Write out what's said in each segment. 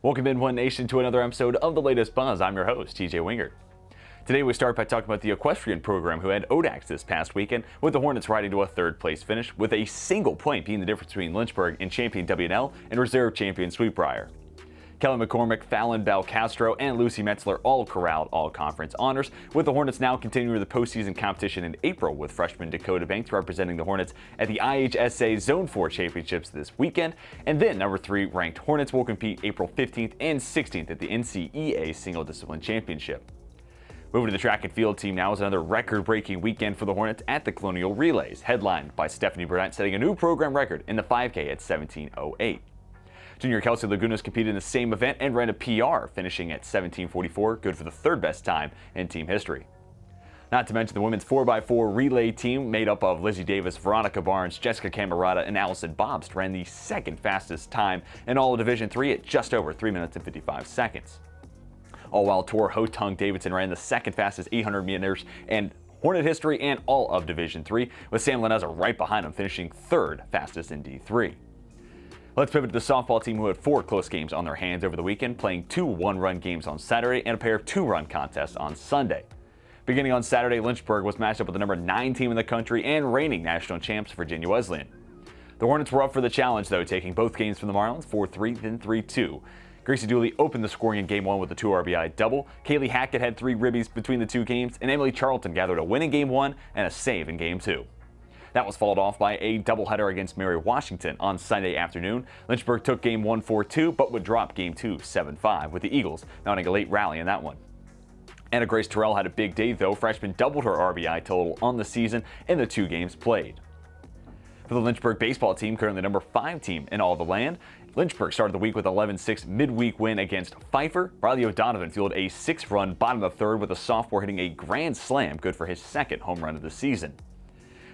Welcome in, One Nation, to another episode of the latest Buzz. I'm your host, TJ Wingert. Today we start by talking about the equestrian program who had ODAX this past weekend, with the Hornets riding to a third place finish, with a single point being the difference between Lynchburg and champion WNL and reserve champion Sweetbriar. Kelly McCormick, Fallon Balcastro, and Lucy Metzler all corralled all-conference honors, with the Hornets now continuing the postseason competition in April, with freshman Dakota Banks representing the Hornets at the IHSA Zone 4 Championships this weekend, and then number 3 ranked Hornets will compete April 15th and 16th at the NCEA Single Discipline Championship. Moving to the track and field team now is another record-breaking weekend for the Hornets at the Colonial Relays, headlined by Stephanie Burnett setting a new program record in the 5K at 17:08. Junior Kelsey Lagunas competed in the same event and ran a PR, finishing at 17:44, good for the third best time in team history. Not to mention the women's 4x4 relay team made up of Lizzie Davis, Veronica Barnes, Jessica Camerata, and Allison Bobst ran the second fastest time in all of Division III at just over 3 minutes and 55 seconds. All while Tor Ho-Tung Davidson ran the second fastest 800 meters in Hornet history and all of Division III, with Sam Laneza right behind him, finishing third fastest in D3. Let's pivot to the softball team, who had 4 close games on their hands over the weekend, playing 2 one-run games on Saturday and a pair of 2-run contests on Sunday. Beginning on Saturday, Lynchburg was matched up with the number 9 team in the country and reigning national champs, Virginia Wesleyan. The Hornets were up for the challenge, though, taking both games from the Marlins 4-3, then 3-2. Gracie Dooley opened the scoring in Game 1 with a 2 RBI double. Kaylee Hackett had 3 ribbies between the 2 games, and Emily Charlton gathered a win in Game 1 and a save in Game 2. That was followed off by a doubleheader against Mary Washington on Sunday afternoon. Lynchburg took Game 1 4-2, but would drop Game 2 7-5, with the Eagles mounting a late rally in that one. Anna Grace Terrell had a big day, though. Freshman doubled her RBI total on the season in the 2 games played. For the Lynchburg baseball team, currently number 5 team in all the land, Lynchburg started the week with an 11-6 midweek win against Pfeiffer. Riley O'Donovan fielded a 6-run bottom of the third, with a sophomore hitting a grand slam, good for his second home run of the season.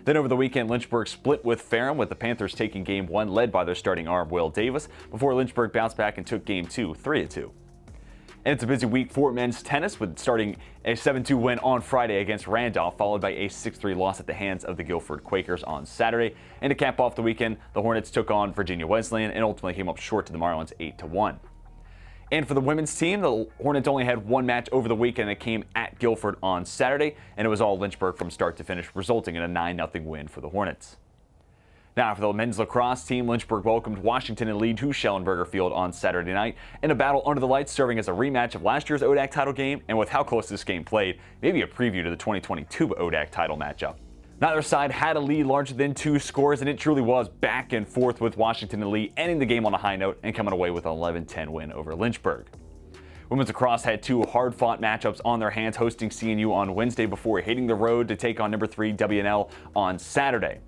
Then over the weekend, Lynchburg split with Ferrum, with the Panthers taking Game 1, led by their starting arm, Will Davis, before Lynchburg bounced back and took Game 2, 3-2. And it's a busy week for men's tennis, with starting a 7-2 win on Friday against Randolph, followed by a 6-3 loss at the hands of the Guilford Quakers on Saturday. And to cap off the weekend, the Hornets took on Virginia Wesleyan and ultimately came up short to the Marlins 8-1. And for the women's team, the Hornets only had 1 match over the weekend that came at Guilford on Saturday, and it was all Lynchburg from start to finish, resulting in a 9-0 win for the Hornets. Now, for the men's lacrosse team, Lynchburg welcomed Washington and Lee to Schellenberger Field on Saturday night in a battle under the lights, serving as a rematch of last year's ODAC title game, and with how close this game played, maybe a preview to the 2022 ODAC title matchup. Neither side had a lead larger than 2 scores, and it truly was back and forth, with Washington and Lee ending the game on a high note and coming away with an 11-10 win over Lynchburg. Women's lacrosse had 2 hard-fought matchups on their hands, hosting CNU on Wednesday before hitting the road to take on number 3 WNL on Saturday.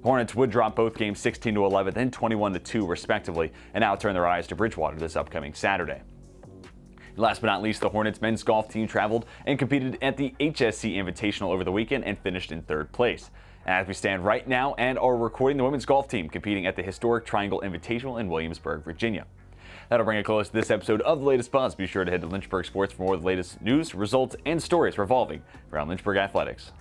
The Hornets would drop both games 16-11, then 21-2 respectively, and now turn their eyes to Bridgewater this upcoming Saturday. Last but not least, the Hornets men's golf team traveled and competed at the HSC Invitational over the weekend and finished in 3rd place. As we stand right now and are recording, the women's golf team competing at the historic Triangle Invitational in Williamsburg, Virginia. That'll bring it close to this episode of the latest Buzz. Be sure to head to Lynchburg Sports for more of the latest news, results, and stories revolving around Lynchburg athletics.